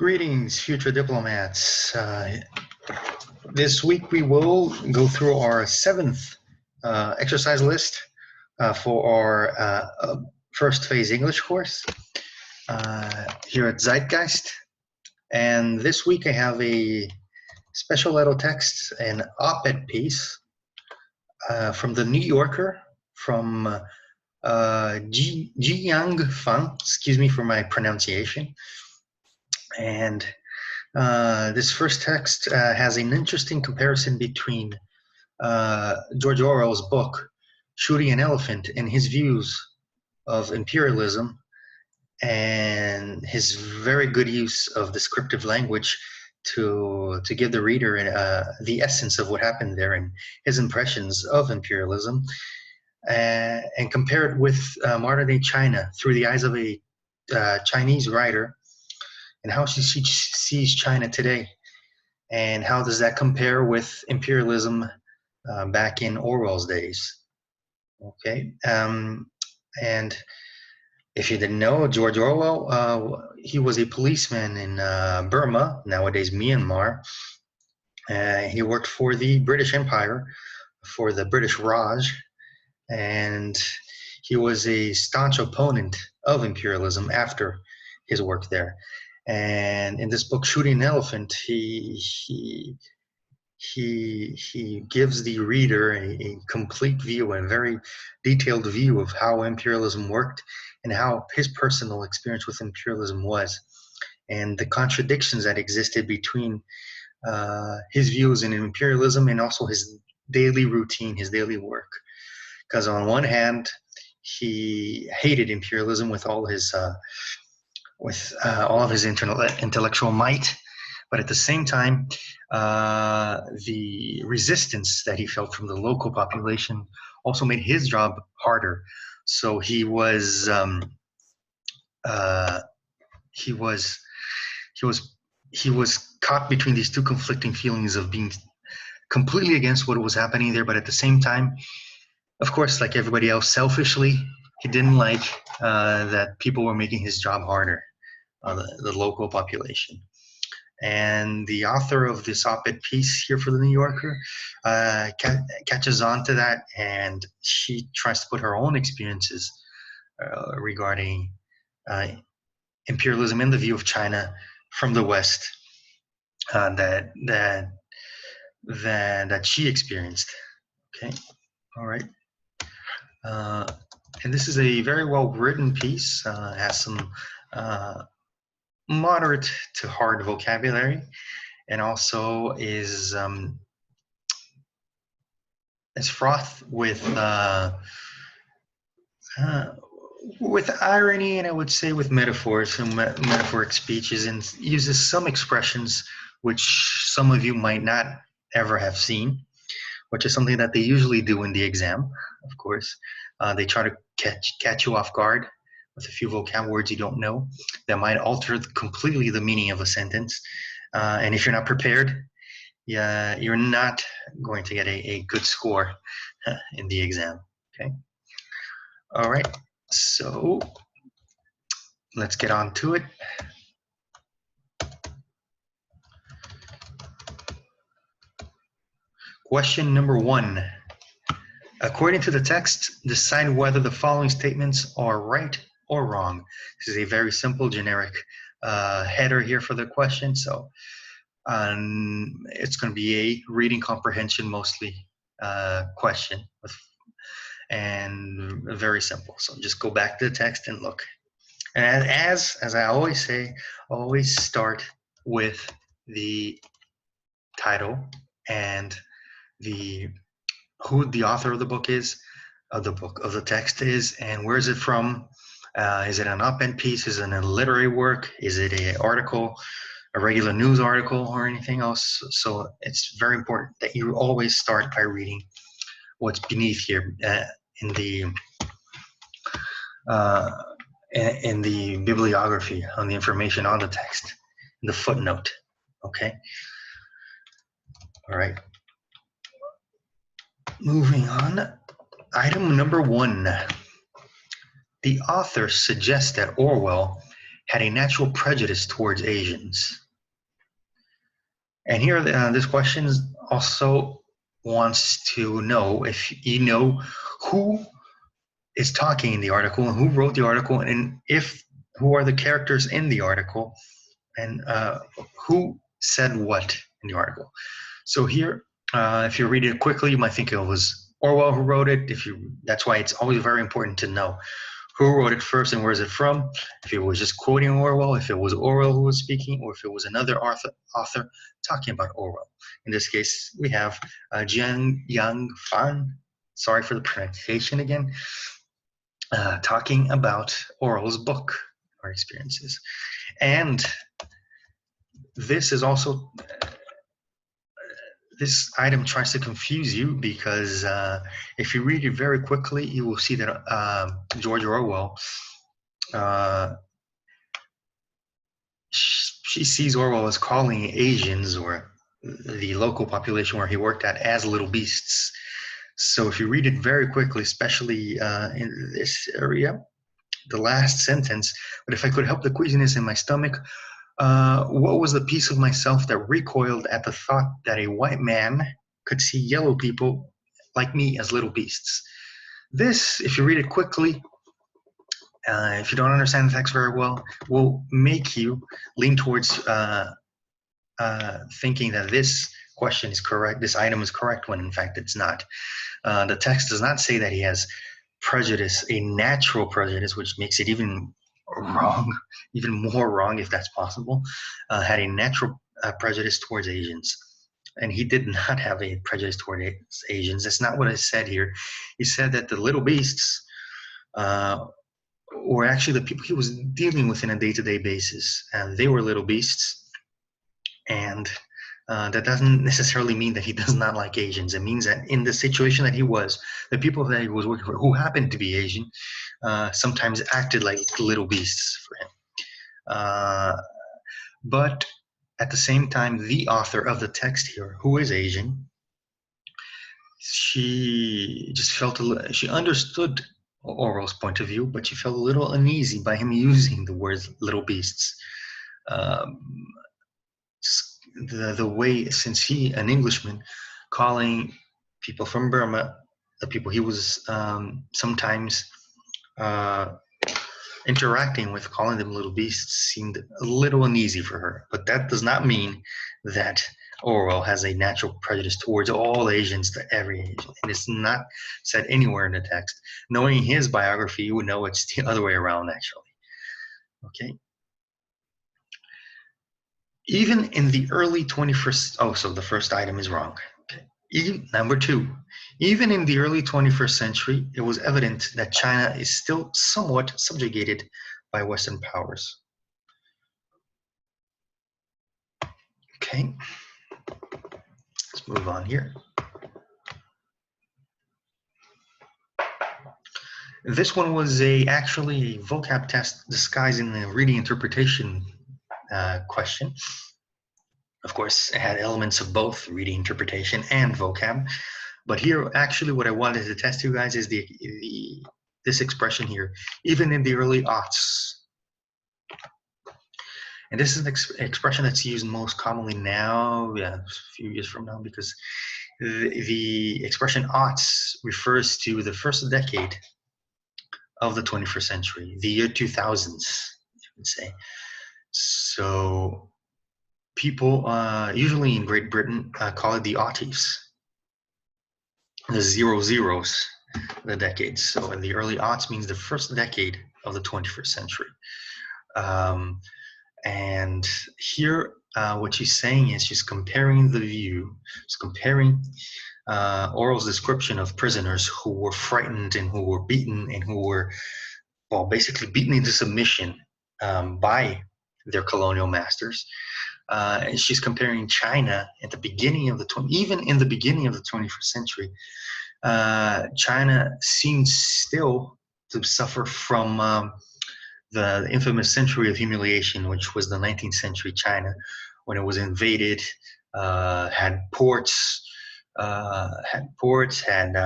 Greetings, future diplomats. This week we will go through our seventh exercise list for our first phase English course here at Zeitgeist. And this week I have a special little text, an op-ed piece from the New Yorker, from Ji Yang Fang, excuse me for my pronunciation. And this first text has an interesting comparison between George Orwell's book, Shooting an Elephant, and his views of imperialism and his very good use of descriptive language to give the reader the essence of what happened there and his impressions of imperialism, and compare it with modern-day China through the eyes of a Chinese writer, and how she sees China today, and how does that compare with imperialism back in Orwell's days. Okay, and if you didn't know, George Orwell, he was a policeman in Burma, nowadays Myanmar. He worked for the British Empire, for the British Raj, and he was a staunch opponent of imperialism after his work there. And in this book, Shooting an Elephant, he gives the reader a complete view, a very detailed view of how imperialism worked and how his personal experience with imperialism was, and the contradictions that existed between his views in imperialism and also his daily routine, his daily work. Because on one hand, he hated imperialism with all his intellectual might, but at the same time, the resistance that he felt from the local population also made his job harder. So he was caught between these two conflicting feelings of being completely against what was happening there, but at the same time, of course, like everybody else, selfishly, he didn't like that people were making his job harder, the local population. And the author of this op-ed piece here for the New Yorker catches on to that, and she tries to put her own experiences regarding imperialism and the view of China from the West that she experienced. Okay, all right. And this is a very well written piece. Has some moderate to hard vocabulary, and also is fraught with irony, and I would say with metaphors and metaphoric speeches, and uses some expressions which some of you might not ever have seen, which is something that they usually do in the exam, of course. They try to catch you off guard with a few vocab words you don't know that might alter completely the meaning of a sentence. And if you're not prepared, you're not going to get a good score in the exam, okay? All right, so let's get on to it. Question number 1. According to the text, decide whether the following statements are right or wrong. This is a very simple, generic header here for the question. So it's going to be a reading comprehension mostly question, and very simple. So just go back to the text and look. And as I always say, always start with the title and who the author of the book is, of the text is, and where is it from. Is it an op-ed piece? Is it a literary work? Is it an article, a regular news article, or anything else? So it's very important that you always start by reading what's beneath here in the bibliography, on the information on the text, in the footnote. Okay. All right. Moving on. Item number 1. The author suggests that Orwell had a natural prejudice towards Asians. And here, this question also wants to know if you know who is talking in the article and who wrote the article, and if who are the characters in the article, and who said what in the article. So here, if you read it quickly, you might think it was Orwell who wrote it. That's why it's always very important to know who wrote it first and where is it from. If it was just quoting Orwell, if it was Orwell who was speaking, or if it was another author talking about Orwell. In this case, we have Jian Yang Fan. Sorry for the pronunciation again. Talking about Orwell's book or experiences. And this is also, this item tries to confuse you because if you read it very quickly, you will see that George Orwell, she sees Orwell as calling Asians or the local population where he worked at as little beasts. So if you read it very quickly, especially in this area, the last sentence, but if I could help the queasiness in my stomach, what was the piece of myself that recoiled at the thought that a white man could see yellow people like me as little beasts? This, if you read it quickly, if you don't understand the text very well, will make you lean towards thinking that this question is correct, this item is correct, when in fact it's not. The text does not say that he has prejudice, a natural prejudice, which makes it even wrong, even more wrong if that's possible, had a natural prejudice towards Asians. And he did not have a prejudice towards Asians. That's not what I said here. He said that the little beasts were actually the people he was dealing with on a day-to-day basis, and they were little beasts. And that doesn't necessarily mean that he does not like Asians. It means that in the situation that he was, the people that he was working for, who happened to be Asian, sometimes acted like little beasts for him. But at the same time, the author of the text here, who is Asian, she just felt she understood Orwell's point of view, but she felt a little uneasy by him using the words little beasts. The way, since he, an Englishman, calling people from Burma, the people he was sometimes interacting with, calling them little beasts, seemed a little uneasy for her. But that does not mean that Orwell has a natural prejudice towards all Asians, to every Asian. And it's not said anywhere in the text. Knowing his biography, you would know it's the other way around, actually. Okay. Even in the early 21st, oh, so the first item is wrong. Okay. Number two, even in the early 21st century, it was evident that China is still somewhat subjugated by Western powers. Okay, let's move on here. This one was actually a vocab test disguised in a reading interpretation question. Of course, it had elements of both reading interpretation and vocab. But here, actually, what I wanted to test you guys is this expression here, even in the early aughts. And this is an expression that's used most commonly now, a few years from now, because the expression aughts refers to the first decade of the 21st century, the year 2000s, you could say. So people, usually in Great Britain, call it the aughties, the 00s, the decades. So in the early aughts means the first decade of the 21st century. And here, what she's saying is she's comparing the view, she's comparing Orwell's description of prisoners who were frightened and who were beaten and who were, well, basically beaten into submission by their colonial masters. And she's comparing China at the beginning of even in the beginning of the 21st century, China seems still to suffer from the infamous century of humiliation, which was the 19th century China, when it was invaded, had ports, had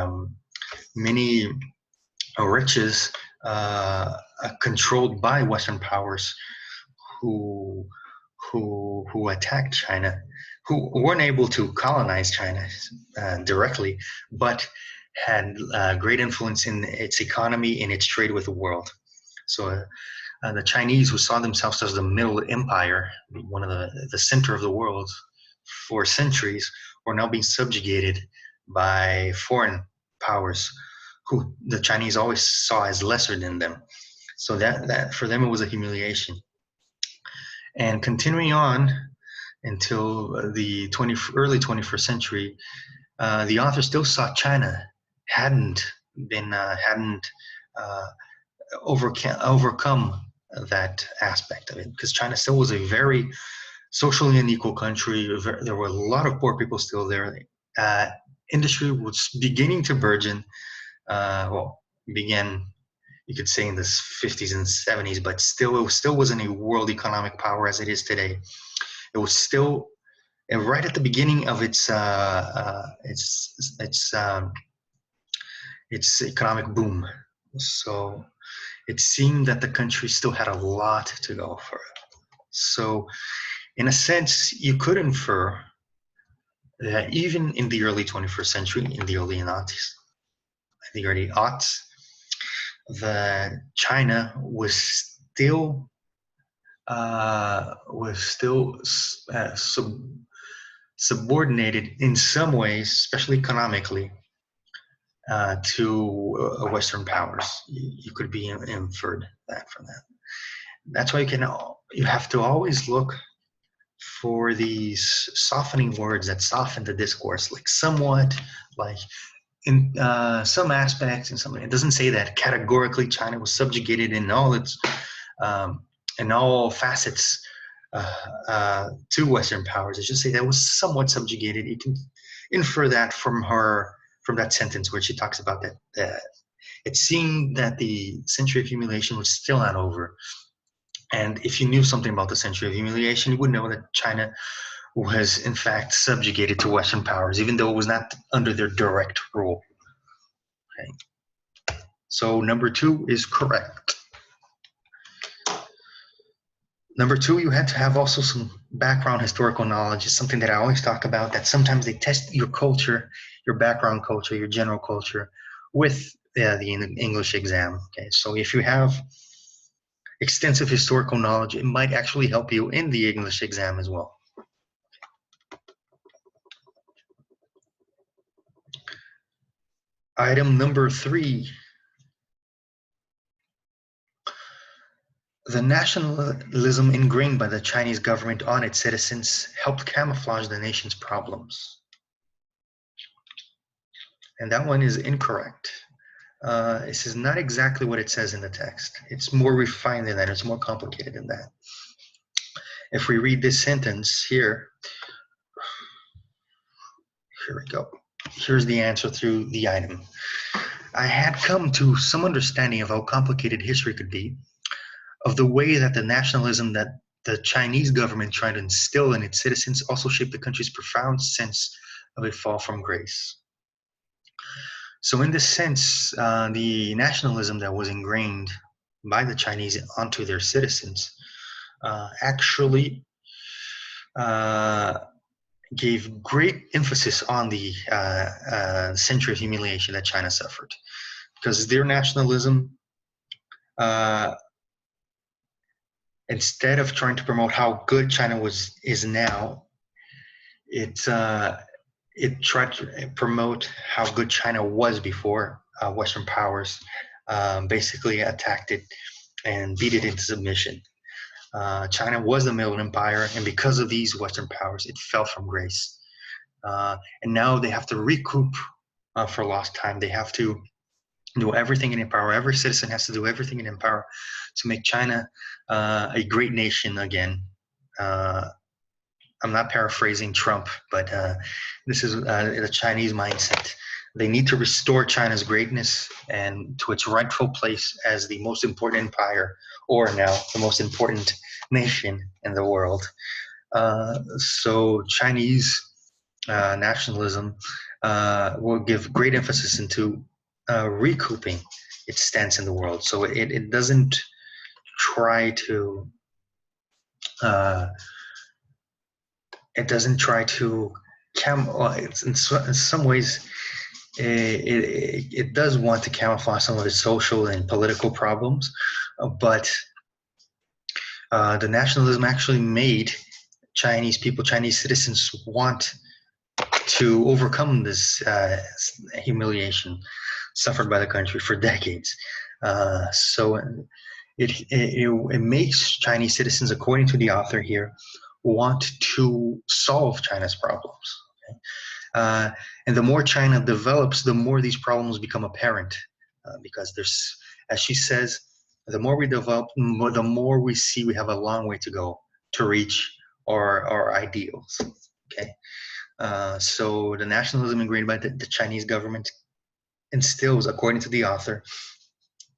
many riches controlled by Western powers, who who attacked China, who weren't able to colonize China directly, but had great influence in its economy and its trade with the world. So the Chinese, who saw themselves as the middle empire, one of the center of the world for centuries, were now being subjugated by foreign powers who the Chinese always saw as lesser than them. So that for them it was a humiliation. And continuing on until the early 21st century, the author still saw China hadn't uh, overcome that aspect of it, because China still was a very socially unequal country. There were a lot of poor people still there. Uh, Industry was beginning to burgeon. Began, you could say, in the 50s and 70s, but it still wasn't a world economic power as it is today. It was still right at the beginning of its economic boom. So it seemed that the country still had a lot to go for. So, in a sense, you could infer that even in the early 21st century, in the early aughts, that China was still subordinated in some ways, especially economically, to Western powers. You could be inferred that from that. That's why you have to always look for these softening words that soften the discourse, like somewhat, like in some aspects, and something. It doesn't say that categorically China was subjugated in all facets to Western powers. It should say that was somewhat subjugated. You can infer that from that sentence where she talks about that it seemed that the century of humiliation was still not over. And if you knew something about the century of humiliation, you would know that China was in fact subjugated to Western powers, even though it was not under their direct rule. Okay. So number 2 is correct. Number 2, you had to have also some background historical knowledge. It's something that I always talk about, that sometimes they test your culture, your background culture, your general culture with the English exam. Okay, so if you have extensive historical knowledge, it might actually help you in the English exam as well. Item number 3. The nationalism ingrained by the Chinese government on its citizens helped camouflage the nation's problems. And that one is incorrect. This is not exactly what it says in the text. It's more refined than that. It's more complicated than that. If we read this sentence here we go. Here's the answer through the item. I had come to some understanding of how complicated history could be, of the way that the nationalism that the Chinese government tried to instill in its citizens also shaped the country's profound sense of a fall from grace. So in this sense, the nationalism that was ingrained by the Chinese onto their citizens actually gave great emphasis on the century of humiliation that China suffered, because their nationalism, instead of trying to promote how good China is now, it tried to promote how good China was before Western powers basically attacked it and beat it into submission. China was the middle empire, and because of these Western powers, it fell from grace. And now they have to recoup for lost time. They have to do everything in their power. Every citizen has to do everything in their power to make China a great nation again. I'm not paraphrasing Trump, but this is the Chinese mindset. They need to restore China's greatness and to its rightful place as the most important empire, or now the most important nation in the world. So Chinese nationalism will give great emphasis into recouping its stance in the world. So it doesn't try to It doesn't try to it's in some ways it does want to camouflage some of its social and political problems, but the nationalism actually made Chinese people, Chinese citizens, want to overcome this humiliation suffered by the country for decades. So it makes Chinese citizens, according to the author here, want to solve China's problems. Okay? And the more China develops, the more these problems become apparent, because there's, as she says, the more we develop, the more we see we have a long way to go to reach our ideals. Okay, so the nationalism ingrained by the Chinese government instills, according to the author,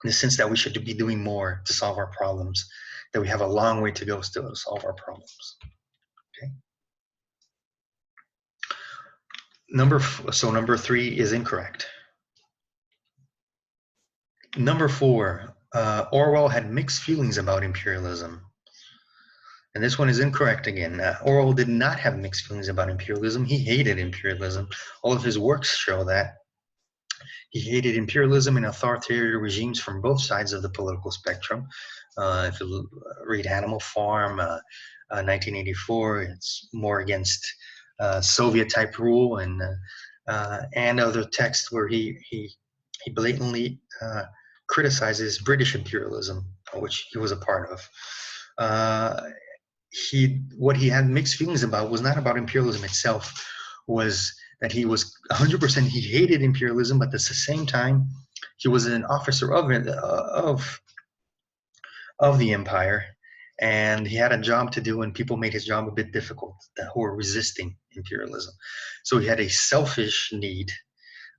in the sense that we should be doing more to solve our problems, that we have a long way to go still to solve our problems. Okay. Number 3 is incorrect. Number 4, Orwell had mixed feelings about imperialism. And this one is incorrect again. Orwell did not have mixed feelings about imperialism. He hated imperialism. All of his works show that. He hated imperialism and authoritarian regimes from both sides of the political spectrum. If you read Animal Farm, 1984, it's more against Soviet-type rule, and other texts where he blatantly criticizes British imperialism, which he was a part of. What he had mixed feelings about was not about imperialism itself, was that he was 100%, he hated imperialism, but at the same time, he was an officer of the empire, and he had a job to do, and people made his job a bit difficult, who were resisting imperialism. So he had a selfish need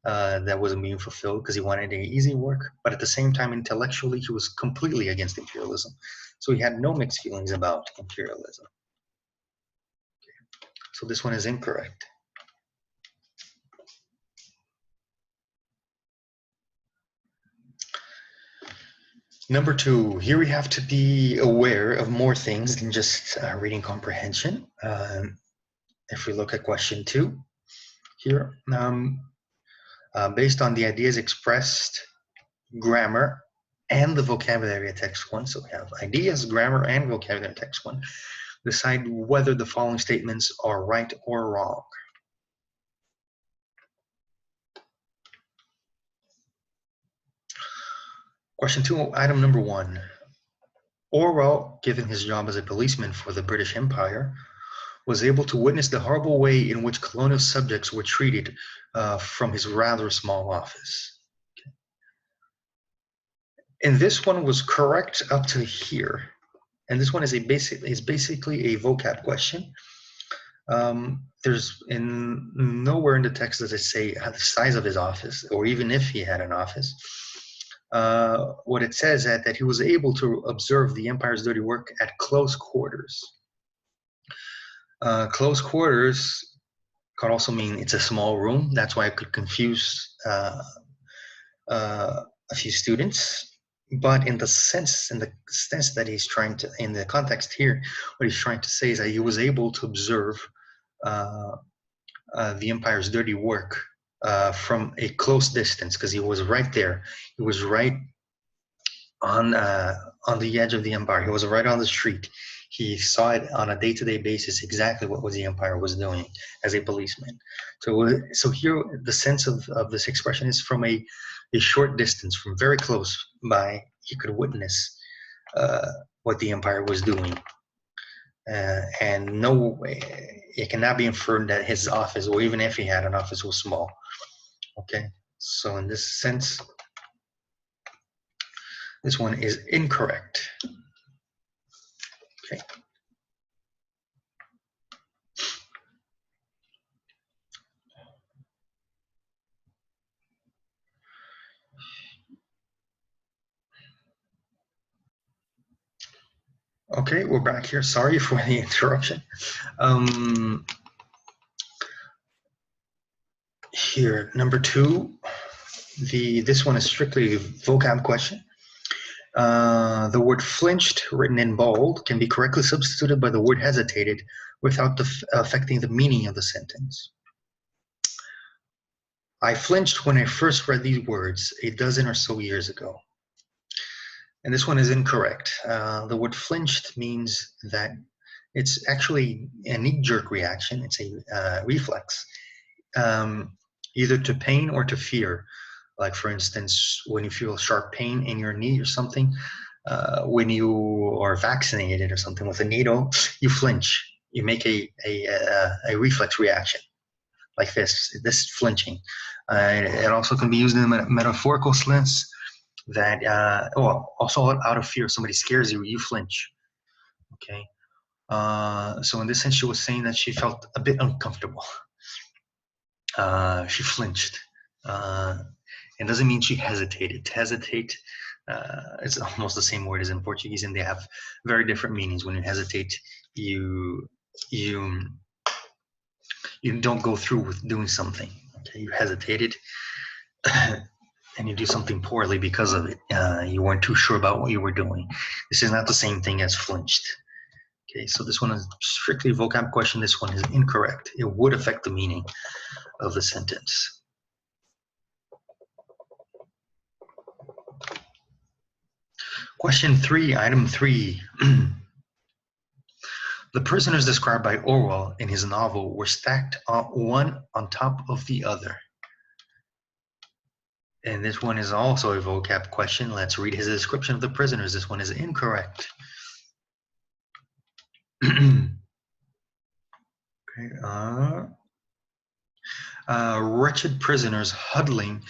that wasn't being fulfilled because he wanted an easy work, but at the same time, intellectually, he was completely against imperialism. So he had no mixed feelings about imperialism. Okay. So this one is incorrect. Number 2, here we have to be aware of more things than just reading comprehension. If we look at question 2 here, based on the ideas expressed, grammar, and the vocabulary of text 1, so we have ideas, grammar, and vocabulary of text 1, decide whether the following statements are right or wrong. Question 2, item number 1. Orwell, given his job as a policeman for the British Empire, was able to witness the horrible way in which colonial subjects were treated from his rather small office. Okay. And this one was correct up to here. And this one is basically a vocab question. There's nowhere in the text does it say the size of his office, or even if he had an office. What it says is that he was able to observe the empire's dirty work at close quarters. Close quarters could also mean it's a small room. That's why it could confuse a few students. But in the sense that he's trying to, in the context here, what he's trying to say is that he was able to observe the empire's dirty work from a close distance, because he was right there. He was right on the edge of the empire. He was right on the street. He saw it on a day-to-day basis exactly what the empire was doing as a policeman. So here the sense of this expression is from a short distance, from very close by, he could witness what the empire was doing. And no way, it cannot be inferred that his office, or even if he had an office, was small. Okay, so in this sense, this one is incorrect. Okay. Okay, we're back here. Sorry for the interruption. Here, number 2, this one is strictly a vocab question. The word flinched, written in bold, can be correctly substituted by the word hesitated without affecting the meaning of the sentence. I flinched when I first read these words a dozen or so years ago. And this one is incorrect. The word flinched means that it's actually a knee-jerk reaction. It's a reflex, either to pain or to fear. Like, for instance, when you feel sharp pain in your knee or something, when you are vaccinated or something with a needle, you flinch. You make a reflex reaction like this flinching. It also can be used in a metaphorical sense that, also out of fear, somebody scares you, you flinch. Okay. So in this sense, she was saying that she felt a bit uncomfortable. She flinched. It doesn't mean she hesitated. To hesitate is almost the same word as in Portuguese, and they have very different meanings. When you hesitate, you don't go through with doing something. Okay, you hesitated, and you do something poorly because of it. You weren't too sure about what you were doing. This is not the same thing as flinched. Okay, so this one is strictly a vocab question. This one is incorrect. It would affect the meaning of the sentence. Question 3, item 3. The prisoners described by Orwell in his novel were stacked one on top of the other. And this one is also a vocab question. Let's read his description of the prisoners. This one is incorrect. Okay, wretched prisoners huddling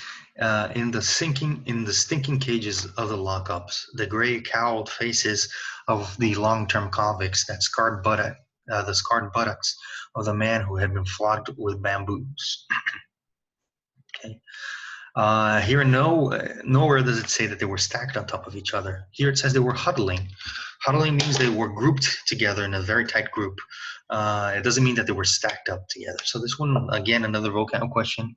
in the stinking cages of the lockups, the gray cowled faces of the long-term convicts, the scarred buttocks of the man who had been flogged with bamboos. Okay. Here, nowhere does it say that they were stacked on top of each other. Here it says they were huddling. Huddling means they were grouped together in a very tight group. It doesn't mean that they were stacked up together. So this one, again, another vocab question.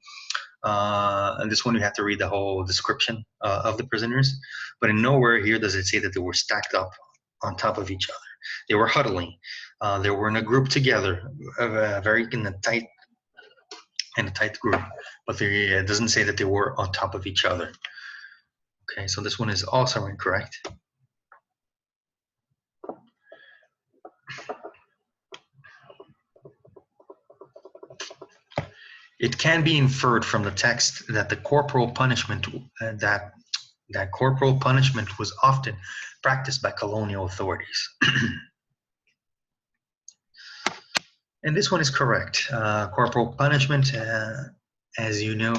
And this one you have to read the whole description of the prisoners. But in nowhere here does it say that they were stacked up on top of each other. They were huddling. They were in a group together, very in a tight group, but it doesn't say that they were on top of each other. Okay, so this one is also incorrect. It can be inferred from the text that the corporal punishment that corporal punishment was often practiced by colonial authorities. And this one is correct. Corporal punishment, as you know,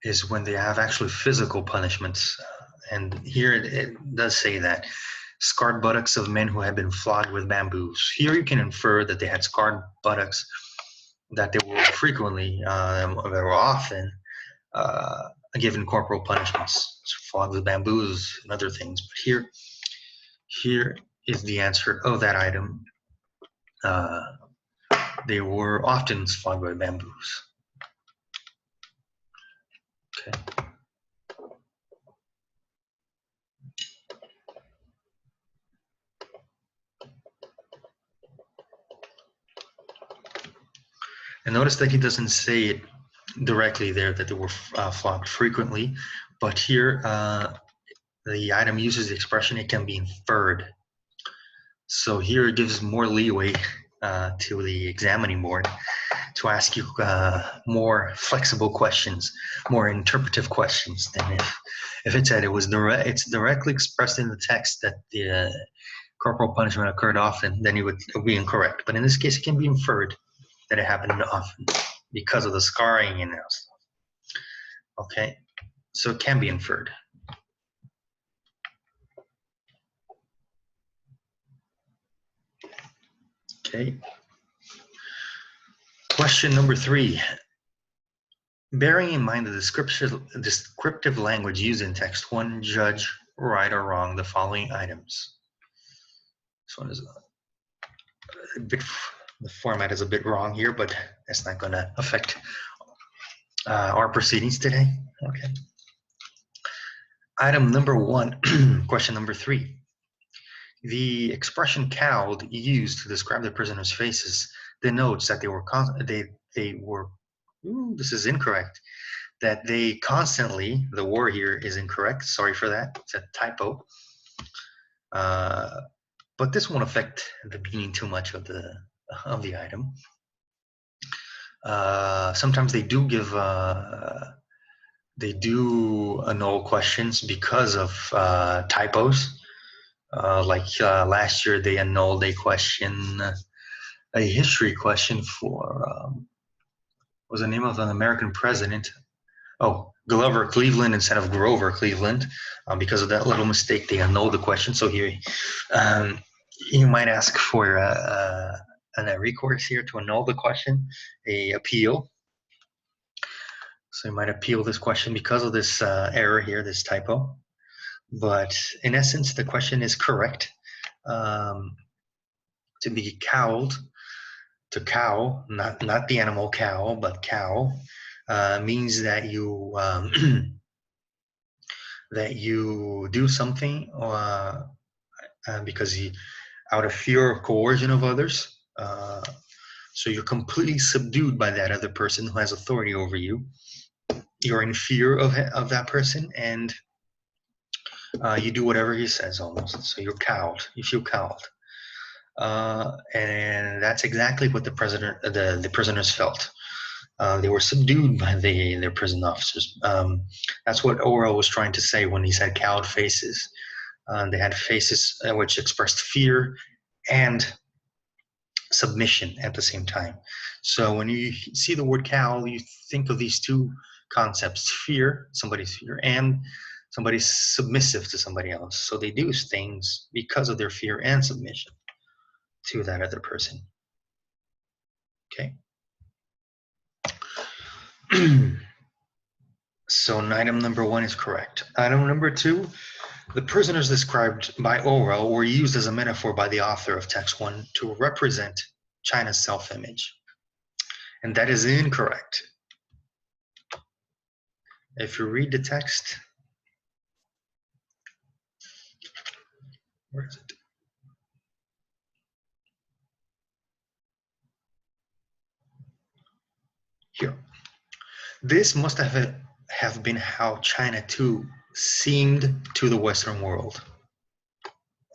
is when they have actually physical punishments. And here it does say that. Scarred buttocks of men who had been flogged with bamboos. Here you can infer that they had scarred buttocks, that they were frequently, they were often given corporal punishments, flogged with bamboos and other things. But here is the answer of that item. They were often flogged by bamboos. Okay. And notice that he doesn't say it directly there that they were flogged frequently, but here the item uses the expression it can be inferred. So here it gives more leeway to the examining board to ask you more flexible questions, more interpretive questions than if it said it's directly expressed in the text that the corporal punishment occurred often, then it would be incorrect. But in this case, it can be inferred that it happened often because of the scarring and stuff. Okay, so it can be inferred. Okay. Question number 3. Bearing in mind the descriptive language used in text 1, judge right or wrong the following items. This one is a bit, the format is a bit wrong here, but that's not going to affect our proceedings today. Okay. Item number 1, question number 3. The expression cowed used to describe the prisoner's faces denotes that they were ooh, this is incorrect. That they constantly, the war here is incorrect. Sorry for that. It's a typo. But this won't affect the meaning too much of the item. Sometimes they do annul questions because of typos. Last year, they annulled a history question for what was the name of an American president? Oh, Glover Cleveland instead of Grover Cleveland. Because of that little mistake, they annulled the question. So here, you might ask for a recourse here to annul the question, a appeal. So you might appeal this question because of this error here, this typo. But in essence, the question is correct. To be cowed, to cow, not the animal cow, but cow, means that you that you do something because out of fear or coercion of others. So you're completely subdued by that other person who has authority over you. You're in fear of that person, and you do whatever he says almost. So you're cowed. You feel cowed. And that's exactly what the prisoners felt. They were subdued by their prison officers. That's what Orwell was trying to say when he said cowed faces. They had faces which expressed fear and submission at the same time. So when you see the word cow, you think of these two concepts: fear, somebody's fear, and somebody's submissive to somebody else. So they do things because of their fear and submission to that other person. Okay. So item number 1 is correct. Item number 2, the prisoners described by Orwell were used as a metaphor by the author of text 1 to represent China's self-image. And that is incorrect. If you read the text, where is it? Here. This must have been how China too seemed to the Western world.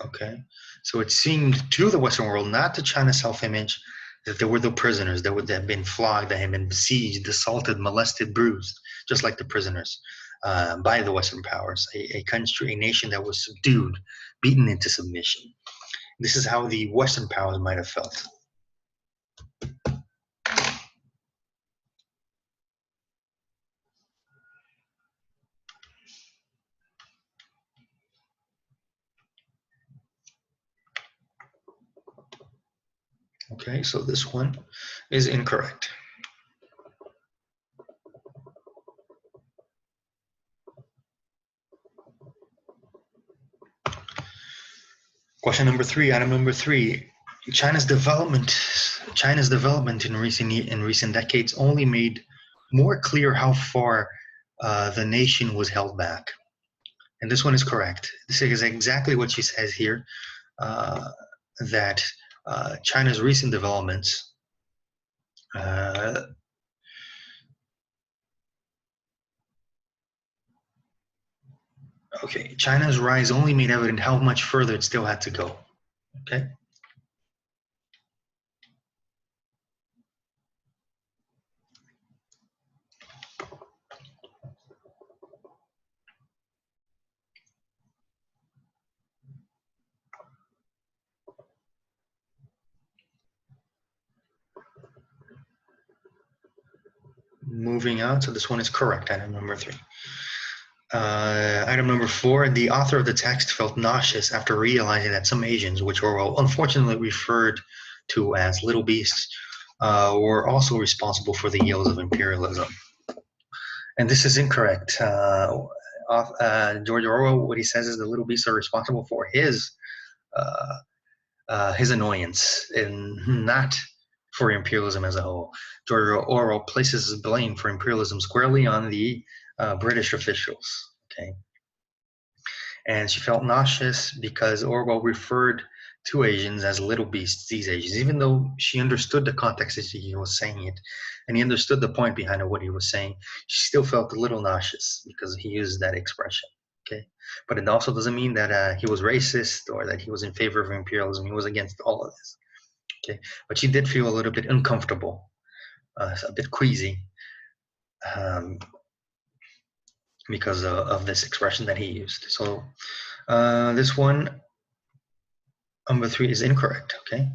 Okay, so it seemed to the Western world, not to China's self-image, that there were the prisoners that would have been flogged, that had been besieged, assaulted, molested, bruised, just like the prisoners by the Western powers, a country, a nation that was subdued, beaten into submission. This is how the Western powers might have felt. Okay, so this one is incorrect. Question number 3, item number 3. China's development in recent decades only made more clear how far the nation was held back. And this one is correct. This is exactly what she says here, that China's recent developments China's rise only made evident how much further it still had to go. Okay. Moving on, so this one is correct, item number 3. Item number 4, the author of the text felt nauseous after realizing that some Asians, which were unfortunately referred to as little beasts, were also responsible for the ills of imperialism. And this is incorrect. George Orwell, what he says is the little beasts are responsible for his annoyance and not for imperialism as a whole. George Orwell places blame for imperialism squarely on the British officials. Okay, And she felt nauseous because Orwell referred to Asians as little beasts, these Asians, even though she understood the context that he was saying it, and he understood the point behind what he was saying, she still felt a little nauseous because he used that expression. Okay, but it also doesn't mean that he was racist or that he was in favor of imperialism. He was against all of this. Okay, but she did feel a little bit uncomfortable, a bit queasy, um, because of this expression that he used. So this one, number 3, is incorrect. Okay,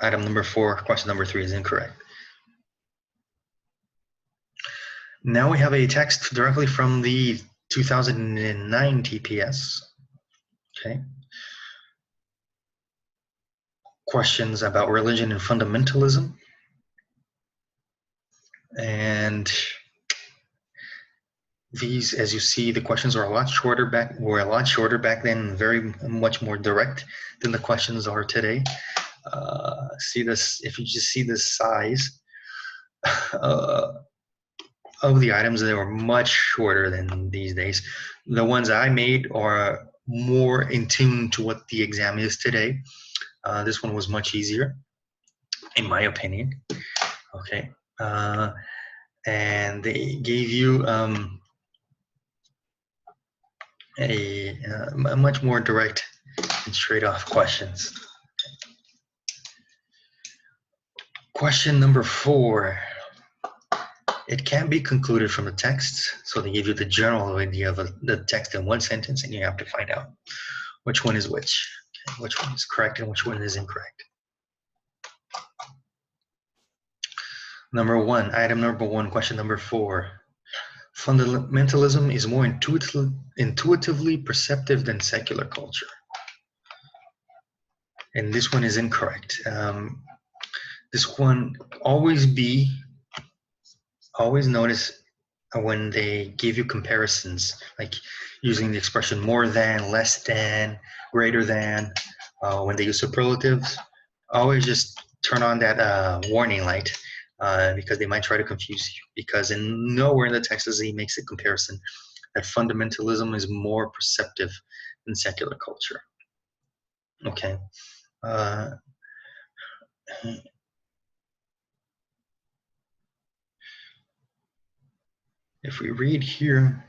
item number 4, question number 3 is incorrect. Now we have a text directly from the 2009 TPS. Okay. Questions about religion and fundamentalism. And these, as you see, the questions are a lot shorter back then, very much more direct than the questions are today. See this, if you just see the size of the items, they were much shorter than these days. The ones I made are more in tune to what the exam is today. This one was much easier, in my opinion. Okay, and they gave you a much more direct and straight off questions. Question number 4. It can be concluded from the text. So they give you the general idea of the text in one sentence, and you have to find out which one is which. Okay, which one is correct and which one is incorrect. Item number 1, question number 4. Fundamentalism is more intuitively perceptive than secular culture. And this one is incorrect. This one, always notice when they give you comparisons, like using the expression more than, less than, greater than, when they use superlatives, always just turn on that warning light, because they might try to confuse you, because nowhere in the text does he makes a comparison that fundamentalism is more perceptive than secular culture. Okay. If we read here,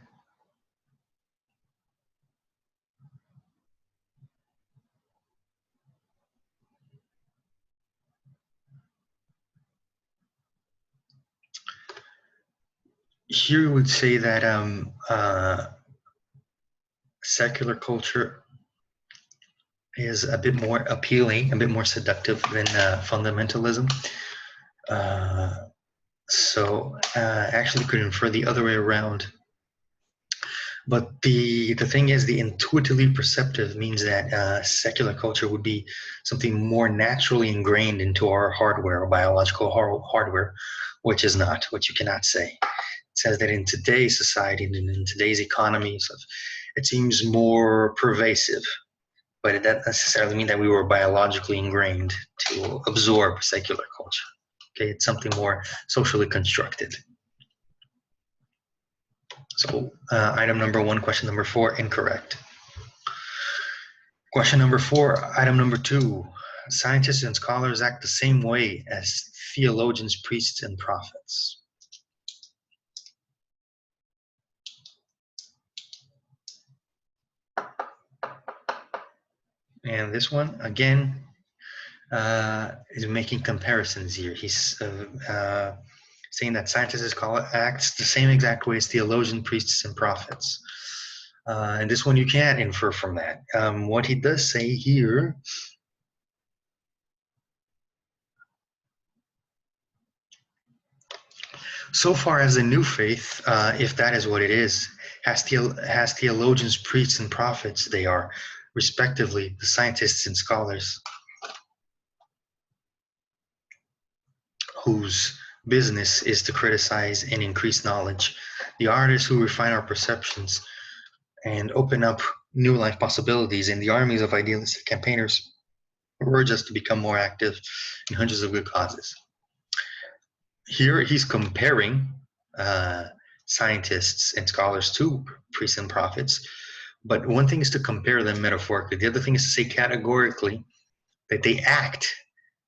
we would say that secular culture is a bit more appealing, a bit more seductive than fundamentalism. So actually could infer the other way around. But the thing is, the intuitively perceptive means that secular culture would be something more naturally ingrained into our hardware, or biological hardware, which is not, which you cannot say. It says that in today's society and in today's economy, so it seems more pervasive, but it doesn't necessarily mean that we were biologically ingrained to absorb secular culture. Okay, it's something more socially constructed. So item number 1, question number 4, incorrect. Question number 4, item number 2. Scientists and scholars act the same way as theologians, priests, and prophets. And this one, again, is making comparisons here. He's saying that scientists and scholars act the same exact way as theologians, priests, and prophets. And this one you can't infer from that. What he does say here, so far as the new faith, if that is what it is, has theologians, priests, and prophets, they are respectively the scientists and scholars whose business is to criticize and increase knowledge, the artists who refine our perceptions and open up new life possibilities, and the armies of idealistic campaigners who urge us to become more active in hundreds of good causes. Here he's comparing scientists and scholars to priests and prophets. But one thing is to compare them metaphorically. The other thing is to say categorically that they act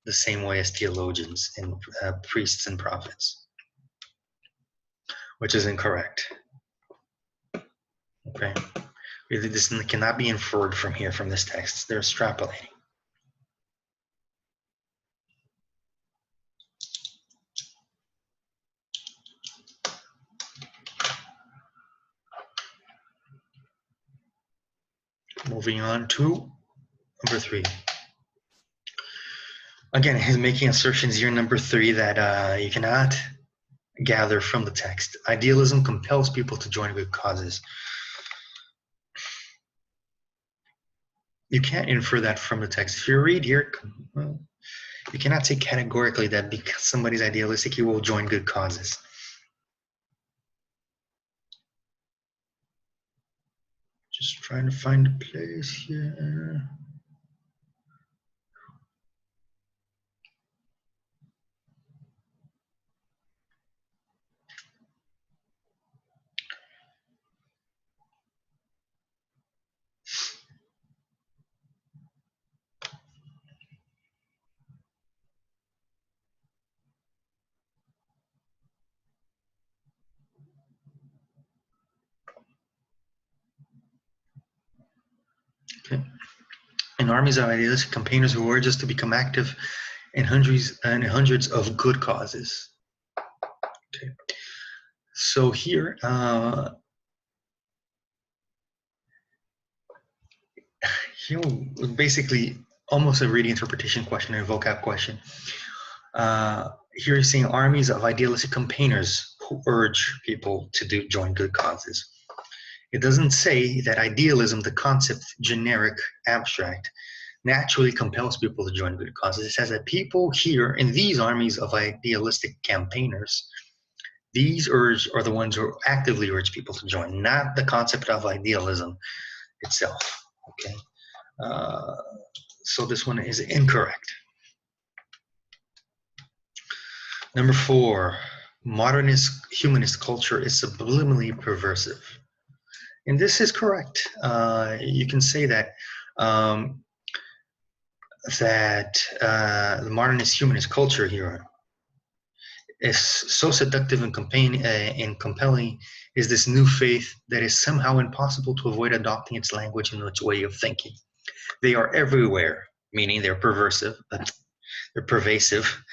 the same way as theologians and priests and prophets, which is incorrect. Okay, this cannot be inferred from here, from this text. They're extrapolating. Moving on to number 3. Again, he's making assertions here in number 3 that you cannot gather from the text. Idealism compels people to join good causes. You can't infer that from the text. If you read here, well, you cannot say categorically that because somebody's idealistic, he will join good causes. Just trying to find a place here. Okay. And armies of idealistic campaigners who urge us to become active in hundreds of good causes. Okay. So here, basically almost a reading interpretation question and a vocab question. Here he's saying armies of idealistic campaigners who urge people to join good causes. It doesn't say that idealism, the concept, generic, abstract, naturally compels people to join good causes. It says that people here in these armies of idealistic campaigners, these are the ones who actively urge people to join, not the concept of idealism itself. Okay, so this one is incorrect. Number 4, modernist humanist culture is subliminally perversive. And this is correct. You can say that the modernist humanist culture here is so seductive and compelling is this new faith that is somehow impossible to avoid adopting its language and its way of thinking. They are everywhere, meaning they're perversive, they're pervasive,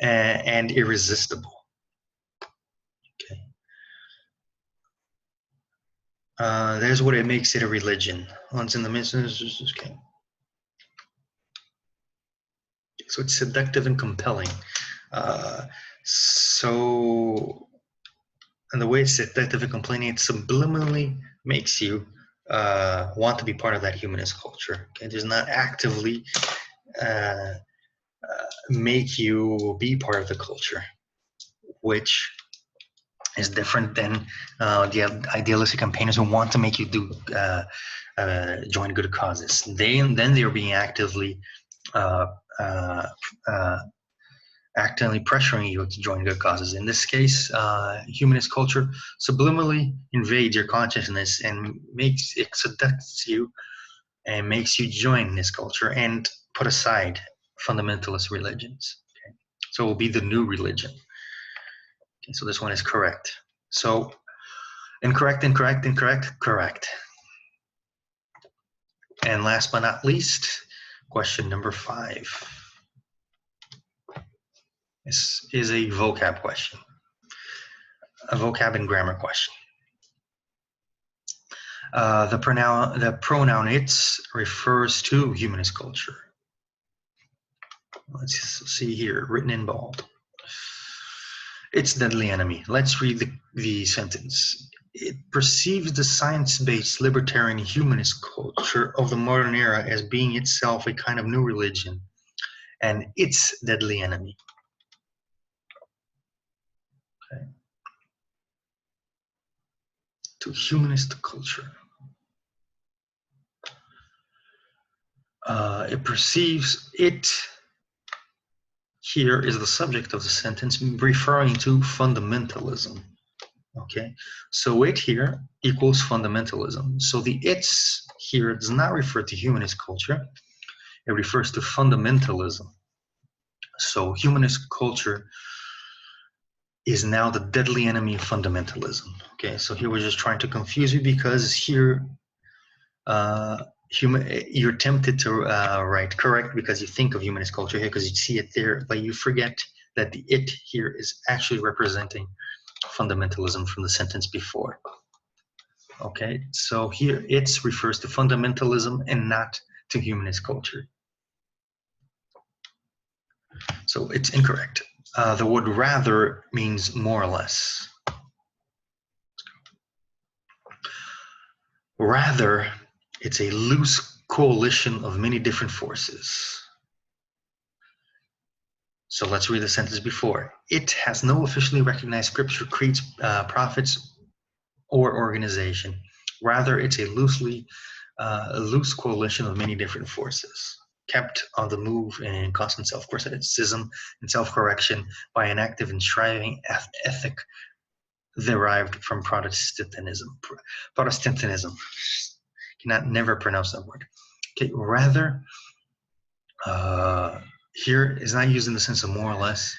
and irresistible. Okay. There's what it makes it a religion. Once in the midst, okay. So it's seductive and compelling. And the way it's seductive and compelling, it subliminally makes you want to be part of that humanist culture. Okay? It does not actively make you be part of the culture, which is different than the idealistic campaigners who want to make you join good causes. Then they're being actively pressuring you to join good causes. In this case, humanist culture subliminally invades your consciousness and seducts you and makes you join this culture and put aside fundamentalist religions. Okay? So it will be the new religion. Okay, so this one is correct. So incorrect. Correct. And last but not least, question number 5. This is a vocab question, a vocab and grammar question. The pronoun its refers to humanist culture. Let's see here, written in bold. Its deadly enemy. Let's read the sentence. It perceives the science-based libertarian humanist culture of the modern era as being itself a kind of new religion and its deadly enemy. Okay. To humanist culture. It perceives it, here is the subject of the sentence referring to fundamentalism. Okay, so it here equals fundamentalism. So the it's here does not refer to humanist culture. It refers to fundamentalism. So humanist culture is now the deadly enemy of fundamentalism. Okay, so here we're just trying to confuse you because here you're tempted to write correct because you think of humanist culture here because you see it there, but you forget that the it here is actually representing fundamentalism from the sentence before. Okay, so here it refers to fundamentalism and not to humanist culture. So it's incorrect. The word rather means more or less. Rather, it's a loose coalition of many different forces. So let's read the sentence before. It has no officially recognized scripture, creeds, prophets, or organization. Rather, it's a loose coalition of many different forces, kept on the move in constant self-criticism and self-correction by an active and striving ethic derived from Protestantism. Cannot never pronounce that word. Okay, rather, here is not used in the sense of more or less.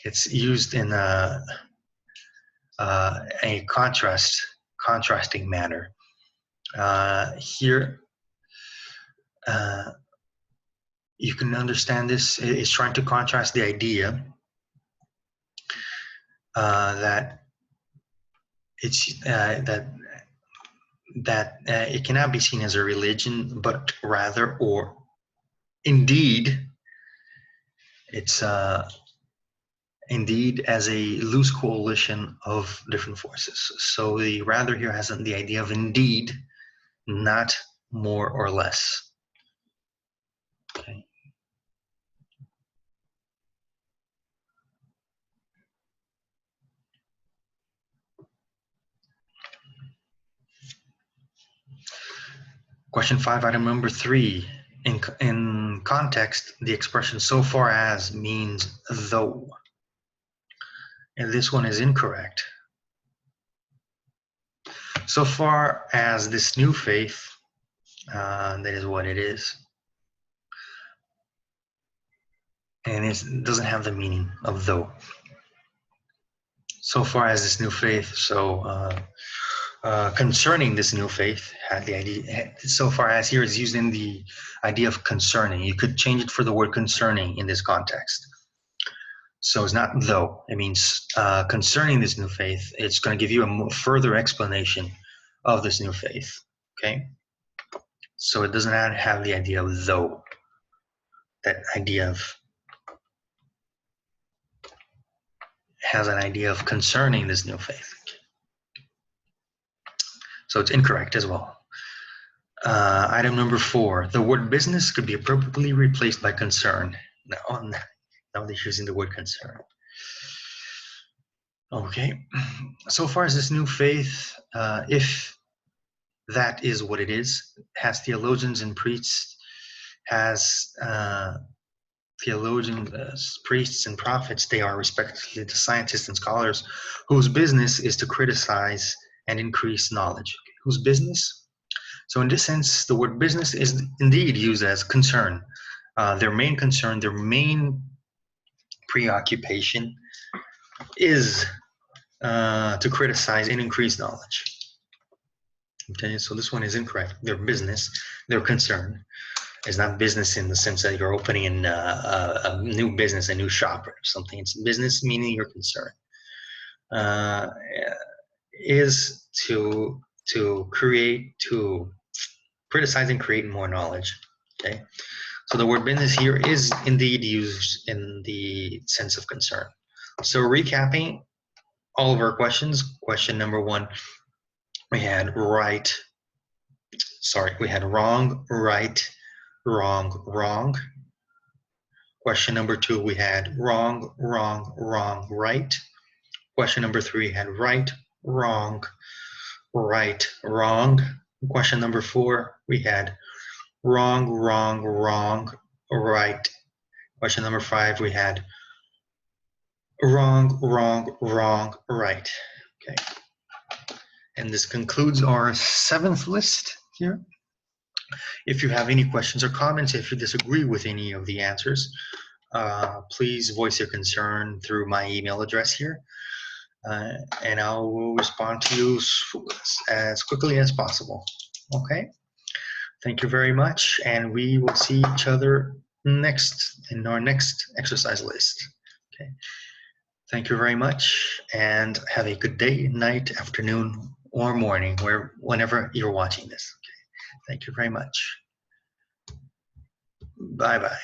It's used in a contrasting manner. Here, you can understand this. It's trying to contrast the idea that it's that it cannot be seen as a religion, but rather, or indeed, it's indeed as a loose coalition of different forces. So the rather here has the idea of indeed, not more or less. Okay. Question 5, item number 3. In context, the expression so far as means though. And this one is incorrect. So far as this new faith, that is what it is. And it doesn't have the meaning of though. So far as this new faith, so concerning this new faith had the idea, so far as here is used in the idea of concerning. You could change it for the word concerning in this context. So it's not though, it means concerning this new faith, it's going to give you a further explanation of this new faith, okay? So it does not have the idea of though, that idea of, has an idea of concerning this new faith. So it's incorrect as well. Item number 4, the word business could be appropriately replaced by concern. Now they're using the word concern. Okay, so far as this new faith, if that is what it is, has theologians and priests, has theologians, priests and prophets, they are respectively the scientists and scholars whose business is to criticize and increase knowledge. Okay, whose business? So in this sense, the word business is indeed used as concern. Their main concern, their main preoccupation is to criticize and increase knowledge. Okay, so this one is incorrect. Their business, their concern, is not business in the sense that you're opening a new business, a new shop or something. It's business meaning your concern. Is to criticize and create more knowledge. Okay, so the word business here is indeed used in the sense of concern. So recapping all of our questions, question number 1, we had wrong, right, wrong, wrong. Question number 2, we had wrong, right. Question number 3 had right, wrong, wrong. Question number 4, we had wrong, right. Question number 5, we had Wrong, wrong, wrong, right. Okay. And this concludes our 7th list here. If you have any questions or comments, if you disagree with any of the answers, please voice your concern through my email address here, and I will respond to you as quickly as possible. Okay? Thank you very much, and we will see each other next in our next exercise list. Okay. Thank you very much, and have a good day, night, afternoon, or morning, whenever you're watching this. Okay. Thank you very much. Bye-bye.